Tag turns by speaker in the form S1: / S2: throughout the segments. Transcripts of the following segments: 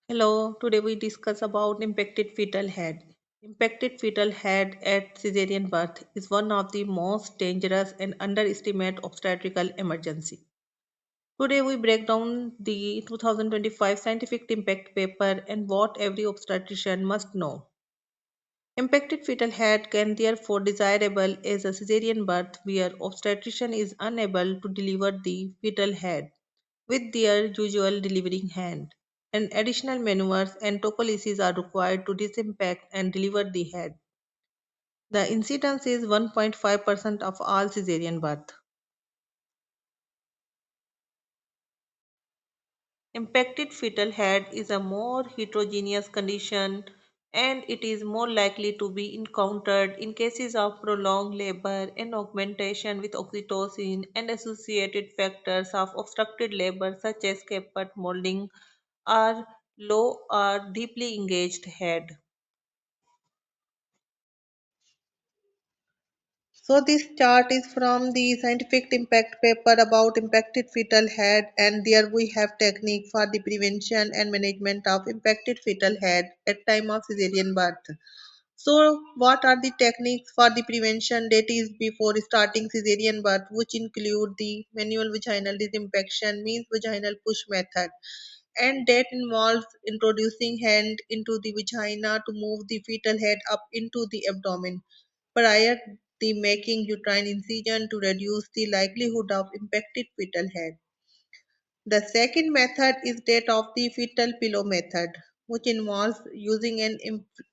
S1: Hello, today we discuss about impacted fetal head. Impacted fetal head at cesarean birth is one of the most dangerous and underestimated obstetrical emergency. Today we break down the 2025 scientific impact paper and what every obstetrician must know. Impacted fetal head can therefore desirable as a cesarean birth where obstetrician is unable to deliver the fetal head with their usual delivering hand, and additional maneuvers and tocolysis are required to disimpact and deliver the head. The incidence is 1.5% of all cesarean birth. Impacted fetal head is a more heterogeneous condition and it is more likely to be encountered in cases of prolonged labor and augmentation with oxytocin and associated factors of obstructed labor such as caput molding or low or deeply engaged head. So this chart is from the scientific impact paper about impacted fetal head, and there we have technique for the prevention and management of impacted fetal head at time of cesarean birth. So what are the techniques for the prevention, that is before starting cesarean birth, which include the manual vaginal disimpaction means vaginal push method, and that involves introducing hand into the vagina to move the fetal head up into the abdomen prior the making uterine incision to reduce the likelihood of impacted fetal head. The second method is that of the fetal pillow method, which involves using an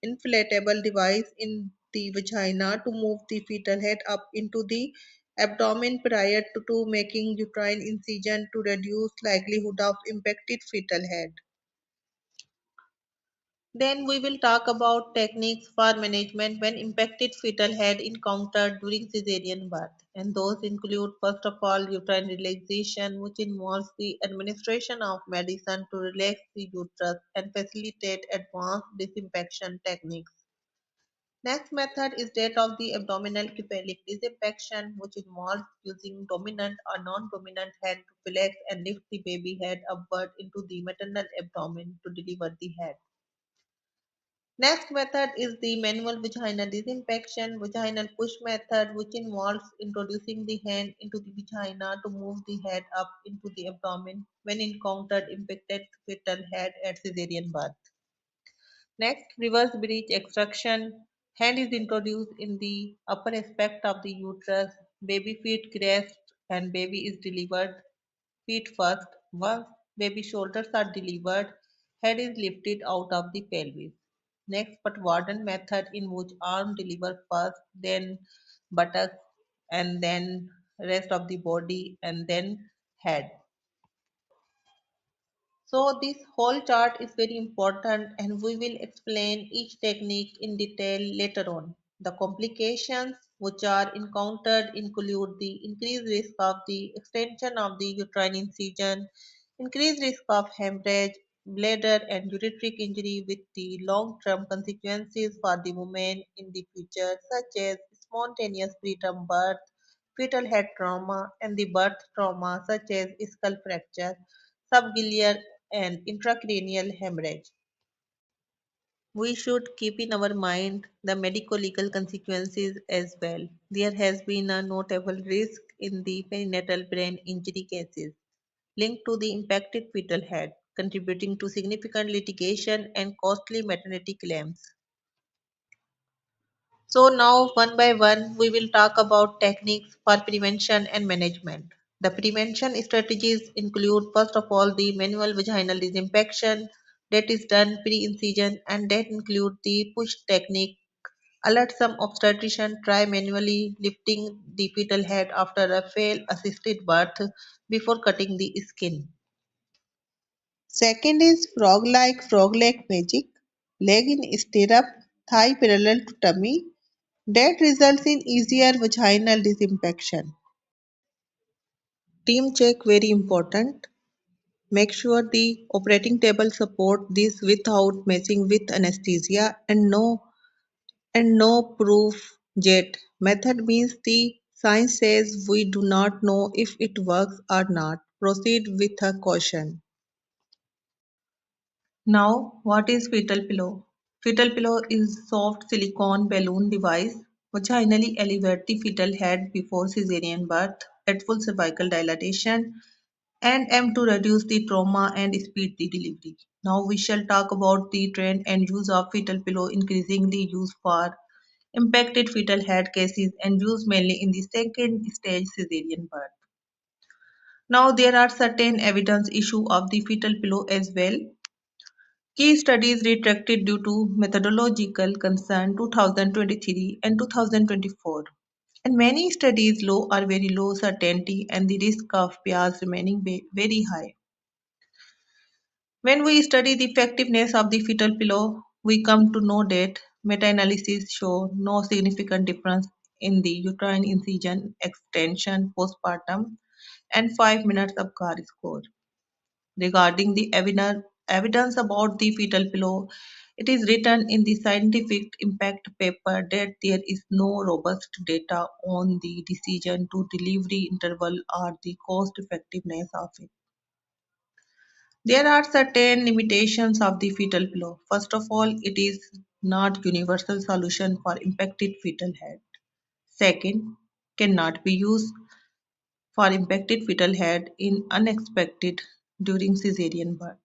S1: inflatable device in the vagina to move the fetal head up into the abdomen prior to making uterine incision to reduce likelihood of impacted fetal head. Then we will talk about techniques for management when impacted fetal head encountered during cesarean birth. And those include first of all uterine relaxation, which involves the administration of medicine to relax the uterus and facilitate advanced disimpaction techniques. Next method is that of the abdominal cephalic disimpaction, which involves using dominant or non-dominant hand to flex and lift the baby head upward into the maternal abdomen to deliver the head. Next method is the manual vaginal disimpaction, vaginal push method, which involves introducing the hand into the vagina to move the head up into the abdomen when encountered impacted fetal head at cesarean birth. Next, reverse breech extraction. Hand is introduced in the upper aspect of the uterus. Baby feet grasped and baby is delivered feet first. Once baby shoulders are delivered, head is lifted out of the pelvis. Next, Patwardhan method in which arm deliver first, then buttocks, and then rest of the body, and then head. So this whole chart is very important and we will explain each technique in detail later on. The complications which are encountered include the increased risk of the extension of the uterine incision, increased risk of hemorrhage, bladder and ureteric injury with the long-term consequences for the woman in the future such as spontaneous preterm birth, fetal head trauma and the birth trauma such as skull fracture, subgiliar and intracranial hemorrhage. We should keep in our mind the medico legal consequences as well. There has been a notable risk in the perinatal brain injury cases linked to the impacted fetal head, contributing to significant litigation and costly maternity claims. So, now one by one, we will talk about techniques for prevention and management. The prevention strategies include, first of all, the manual vaginal disimpaction that is done pre incision, and that include the push technique. Alert some obstetrician try manually lifting the fetal head after a fail assisted birth before cutting the skin. Second is frog leg magic, leg in stirrup, thigh parallel to tummy, that results in easier vaginal disimpaction. Team check very important. Make sure the operating table support this without messing with anesthesia and no proof yet. Method means the science says we do not know if it works or not. Proceed with a caution. Now, what is fetal pillow? Fetal pillow is soft silicone balloon device vaginally elevate the fetal head before cesarean birth at full cervical dilatation and aim to reduce the trauma and speed the delivery. Now we shall talk about the trend and use of fetal pillow increasingly used for impacted fetal head cases and used mainly in the second stage cesarean birth. Now there are certain evidence issue of the fetal pillow as well. Key studies retracted due to methodological concern 2023 and 2024. And many studies low or very low certainty and the risk of bias remaining very high. When we study the effectiveness of the fetal pillow, we come to know that meta-analysis show no significant difference in the uterine incision extension postpartum and 5 minutes of APGAR score. Regarding the evidence about the fetal pillow, it is written in the scientific impact paper that there is no robust data on the decision to delivery interval or the cost effectiveness of it. There are certain limitations of the fetal pillow. First of all, it is not universal solution for impacted fetal head. Second, cannot be used for impacted fetal head in unexpected during cesarean birth.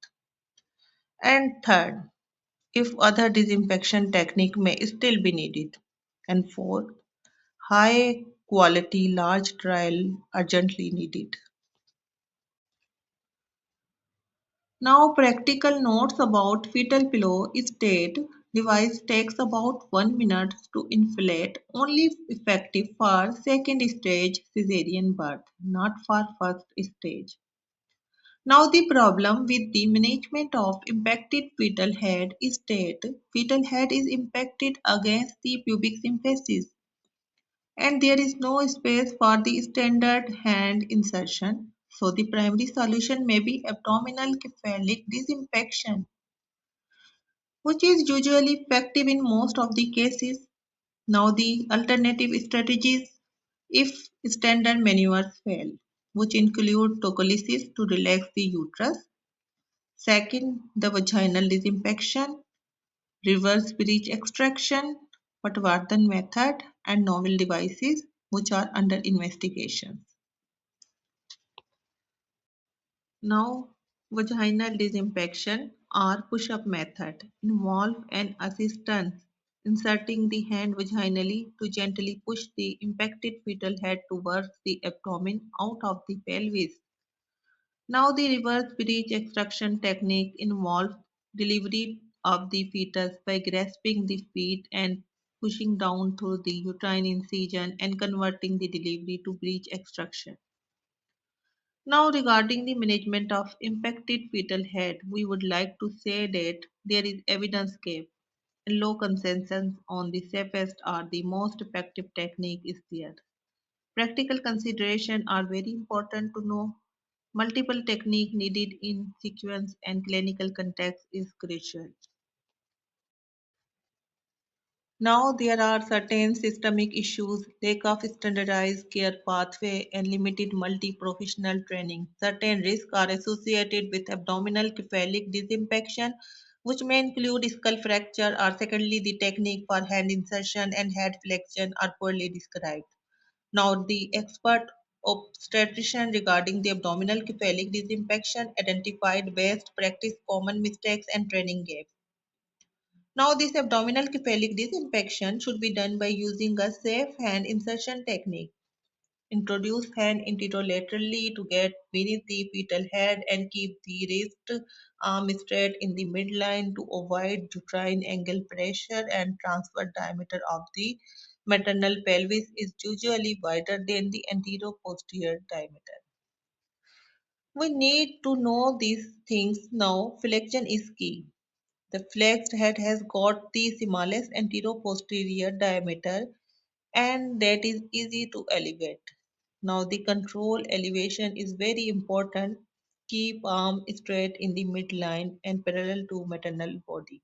S1: And third, if other disimpaction technique may still be needed. And fourth, high quality large trial urgently needed. Now practical notes about fetal pillow state device takes about 1 minute to inflate, only effective for second stage cesarean birth, not for first stage. Now the problem with the management of impacted fetal head is that fetal head is impacted against the pubic symphysis and there is no space for the standard hand insertion. So the primary solution may be abdominal cephalic disimpaction, which is usually effective in most of the cases. Now the alternative strategies if standard maneuvers fail, which include tocolysis to relax the uterus. Second, the vaginal disimpaction, reverse breech extraction, Patwardhan method, and novel devices which are under investigation. Now, vaginal disimpaction or push-up method involve an assistant inserting the hand vaginally to gently push the impacted fetal head towards the abdomen out of the pelvis. Now, the reverse breech extraction technique involves delivery of the fetus by grasping the feet and pushing down through the uterine incision and converting the delivery to breech extraction. Now, regarding the management of impacted fetal head, we would like to say that there is evidence gap and low consensus on the safest or the most effective technique is there. Practical considerations are very important to know. Multiple technique needed in sequence and clinical context is crucial. Now there are certain systemic issues, lack of standardized care pathway and limited multi-professional training. Certain risks are associated with abdominal cephalic disimpaction, which may include skull fracture or secondly the technique for hand insertion and head flexion are poorly described. Now the expert obstetrician regarding the abdominal cephalic disimpaction identified best practice common mistakes and training gaps. Now, this abdominal cephalic disimpaction should be done by using a safe hand insertion technique. Introduce hand anterolaterally to get beneath the fetal head and keep the wrist arm straight in the midline to avoid uterine angle pressure and transverse diameter of the maternal pelvis is usually wider than the anteroposterior diameter. We need to know these things now. Flexion is key. The flexed head has got the smallest anteroposterior diameter and that is easy to elevate. Now the control elevation is very important. Keep arm straight in the midline and parallel to maternal body.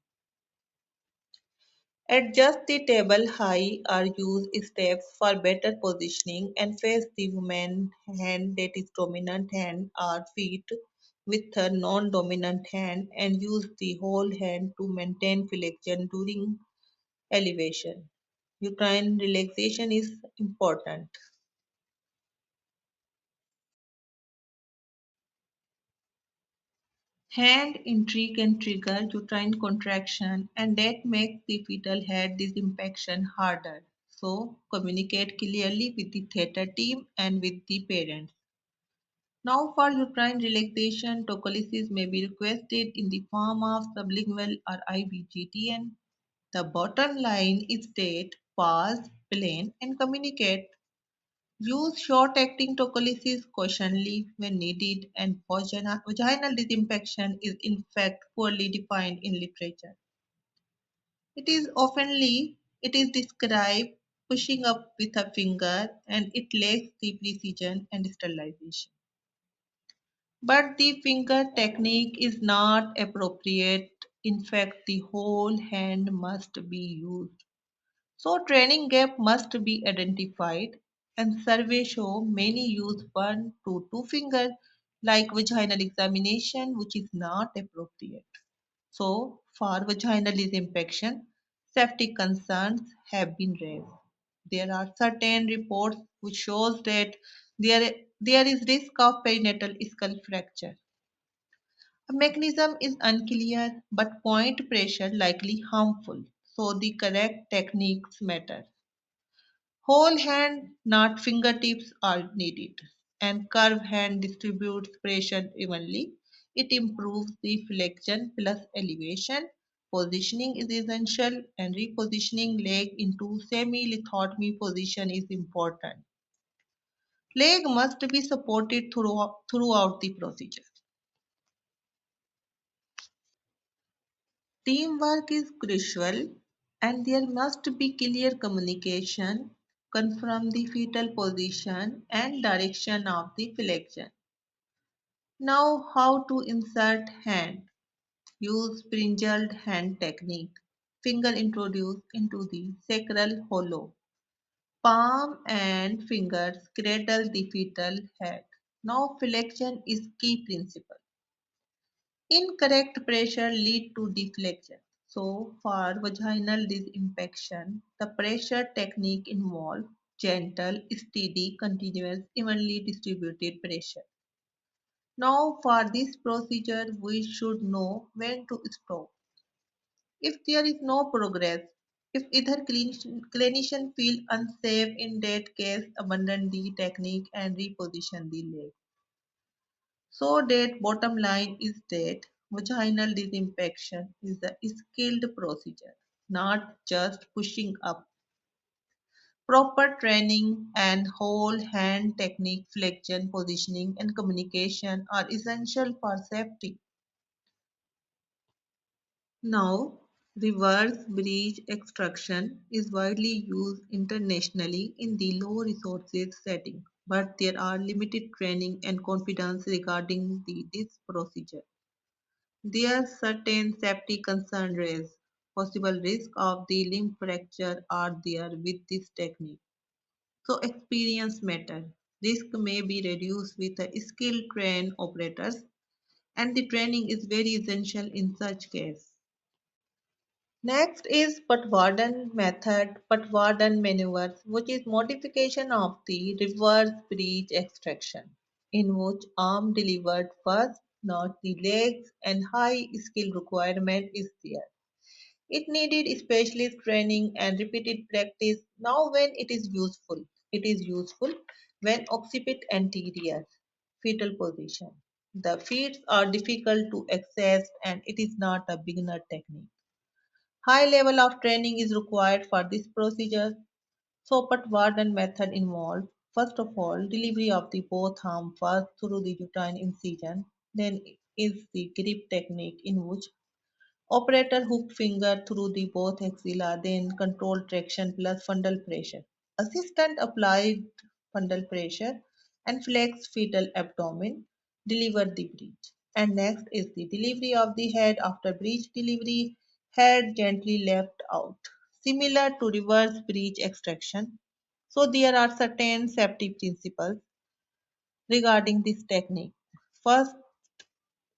S1: Adjust the table high or use steps for better positioning and face the woman hand that is dominant hand or feet with a non-dominant hand and use the whole hand to maintain flexion during elevation. Uterine relaxation is important. Hand intrigue can trigger uterine contraction and that makes the fetal head disimpaction harder. So communicate clearly with the theatre team and with the parents. Now for uterine relaxation, tocolysis may be requested in the form of sublingual or IVGTN. The bottom line is that pause, plan and communicate. Use short-acting tocolysis cautionally when needed, and vaginal disimpaction is in fact poorly defined in literature. It is oftenly it is described pushing up with a finger and it lacks the precision and sterilization. But the finger technique is not appropriate. In fact, the whole hand must be used. So training gap must be identified and surveys show many use one to two finger like vaginal examination which is not appropriate. So for vaginal infection, safety concerns have been raised. There are certain reports which shows that there is risk of perinatal skull fracture. A mechanism is unclear but point pressure likely harmful. So the correct techniques matter. Whole hand, not fingertips, are needed, and curved hand distributes pressure evenly. It improves the flexion plus elevation. Positioning is essential, and repositioning leg into semi-lithotomy position is important. Leg must be supported throughout the procedure. Teamwork is crucial, and there must be clear communication, confirm the fetal position and direction of the flexion. Now, how to insert hand? Use springed hand technique. Finger introduced into the sacral hollow. Palm and fingers cradle the fetal head. Now, flexion is key principle. Incorrect pressure lead to deflection. So, for vaginal disimpaction, the pressure technique involves gentle, steady, continuous, evenly distributed pressure. Now, for this procedure, we should know when to stop. If there is no progress, if either clinician feel unsafe, in that case, abandon the technique and reposition the leg. So that bottom line is that vaginal disimpaction is a skilled procedure, not just pushing up. Proper training and whole hand technique, flexion, positioning, and communication are essential for safety. Now, reverse breech extraction is widely used internationally in the low resources setting, but there are limited training and confidence regarding this procedure. There are certain safety concerns raised. Possible risk of the limb fracture are there with this technique. So experience matter. Risk may be reduced with a skilled trained operators and the training is very essential in such case. Next is Patwardhan method, Patwardhan maneuvers, which is modification of the reverse breech extraction, in which arm delivered first, not the legs, and high skill requirement is there. It needed specialist training and repeated practice. Now, when it is useful when occipit anterior, fetal position. The feet are difficult to access and it is not a beginner technique. High level of training is required for this procedure. So, Patwardhan method involves first of all delivery of the both arm first through the uterine incision. Then is the grip technique in which operator hook finger through the both axilla, then control traction plus fundal pressure. Assistant applied fundal pressure and flex fetal abdomen, deliver the breech. And next is the delivery of the head after breech delivery, head gently left out. Similar to reverse breech extraction. So there are certain safety principles regarding this technique. First,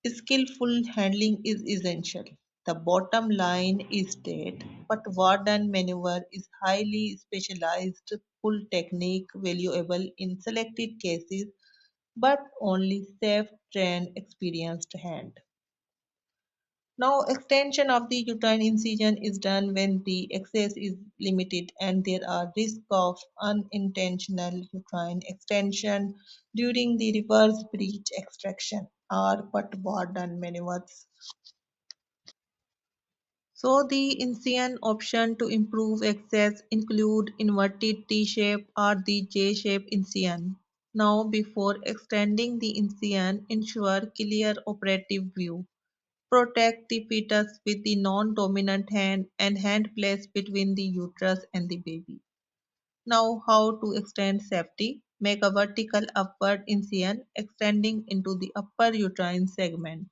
S1: Skillful handling is essential. The bottom line is that Patwardhan maneuver is highly specialized pull technique valuable in selected cases but only safe trained experienced hand. Now, extension of the uterine incision is done when the access is limited and there are risks of unintentional uterine extension during the reverse breech extraction or Patwardhan maneuvers. So the incision option to improve access include inverted T-shape or the J-shape incision. Now before extending the incision, ensure clear operative view. Protect the fetus with the non-dominant hand and hand placed between the uterus and the baby. Now how to extend safety. Make a vertical upward incision extending into the upper uterine segment.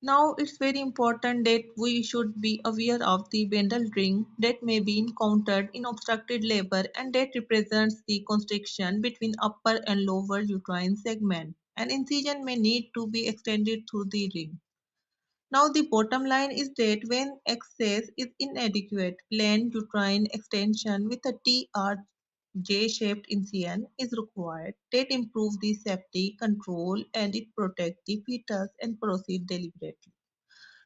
S1: Now it's very important that we should be aware of the bundle ring that may be encountered in obstructed labor and that represents the constriction between upper and lower uterine segment. An incision may need to be extended through the ring. Now the bottom line is that when access is inadequate, planned uterine extension with a T or J-shaped incision is required that improve the safety, control and it protect the fetus and proceed deliberately.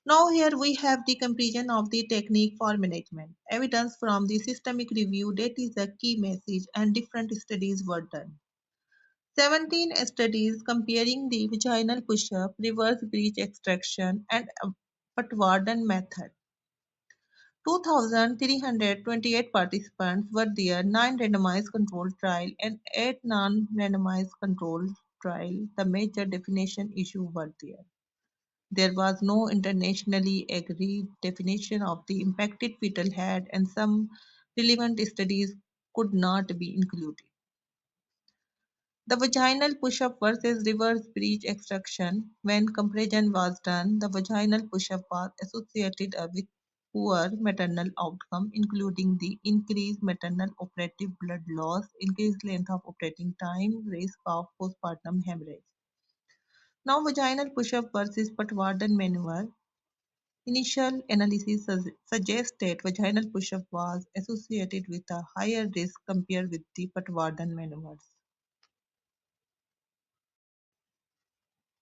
S1: Now here we have the comparison of the technique for management. Evidence from the systemic review that is a key message and different studies were done. 17 studies comparing the vaginal push-up, reverse breech extraction and Patwardhan method. 2,328 participants were there, 9 randomized controlled trial and 8 non-randomized controlled trial. The major definition issue were there. There was no internationally agreed definition of the impacted fetal head and some relevant studies could not be included. The vaginal push-up versus reverse breech extraction. When comparison was done, the vaginal push-up was associated with poor maternal outcome, including the increased maternal operative blood loss, increased length of operating time, risk of postpartum hemorrhage. Now, vaginal push-up versus Patwardhan maneuver. Initial analysis suggests that vaginal push-up was associated with a higher risk compared with the Patwardhan maneuvers.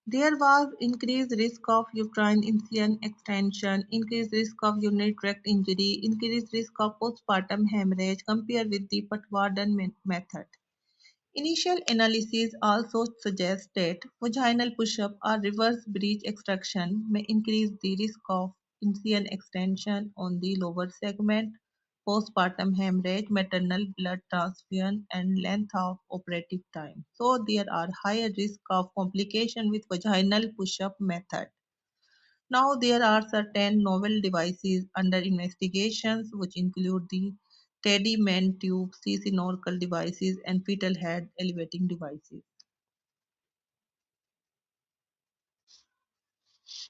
S1: There was increased risk of uterine incision extension, increased risk of urinary tract injury, increased risk of postpartum hemorrhage compared with the Patwardhan method. Initial analysis also suggests that vaginal push-up or reverse breech extraction may increase the risk of incision extension on the lower segment, postpartum hemorrhage, maternal blood transfusion, and length of operative time. So there are higher risk of complication with vaginal push-up method. Now there are certain novel devices under investigations which include the Teddy Man tube, C-snorkel devices and fetal head elevating devices.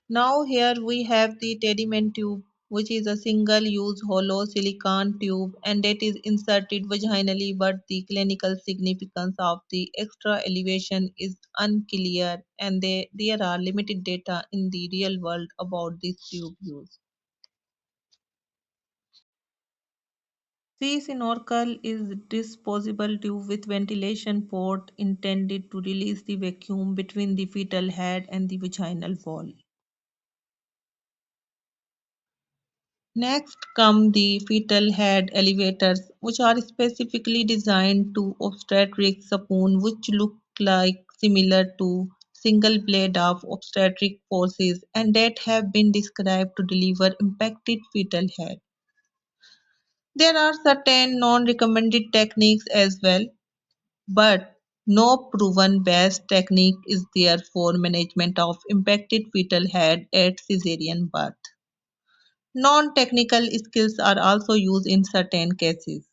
S1: Now here we have the Teddy Man tube which is a single-use hollow silicone tube and that is inserted vaginally but the clinical significance of the extra elevation is unclear and there are limited data in the real world about this tube use. Sea snorkel is disposable tube with ventilation port intended to release the vacuum between the fetal head and the vaginal wall. Next come the fetal head elevators, which are specifically designed to obstetric spoon, which look like similar to single blade of obstetric forces and that have been described to deliver impacted fetal head. There are certain non-recommended techniques as well, but no proven best technique is there for management of impacted fetal head at Caesarean birth. Non-technical skills are also used in certain cases.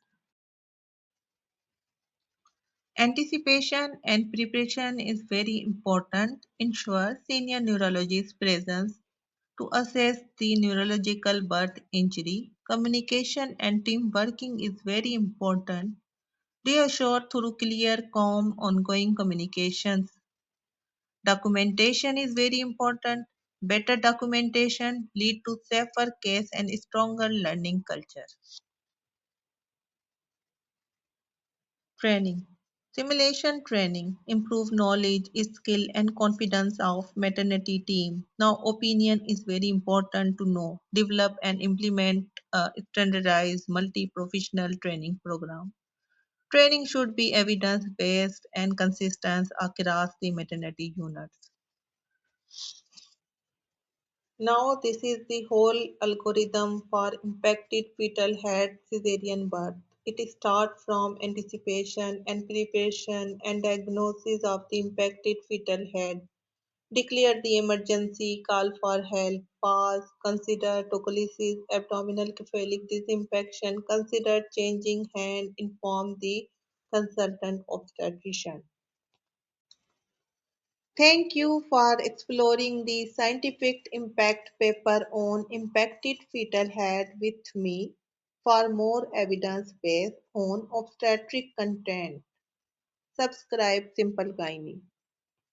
S1: Anticipation and preparation is very important. Ensure senior neurologist presence to assess the neurological birth injury. Communication and team working is very important. Reassure through clear, calm, ongoing communications. Documentation is very important. Better documentation lead to safer case and stronger learning culture. Training. Simulation training improve knowledge, skill and confidence of maternity team. Now opinion is very important to know. Develop and implement a standardized multi-professional training program. Training should be evidence-based and consistent across the maternity units. Now this is the whole algorithm for impacted fetal head cesarean birth. It starts from anticipation and preparation and diagnosis of the impacted fetal head. Declare the emergency, call for help, pause, consider tocolysis, abdominal cephalic disimpaction, consider changing hand, inform the consultant obstetrician. Thank you for exploring the scientific impact paper on impacted fetal head with me. For more evidence based on obstetric content, subscribe Simple Gynae.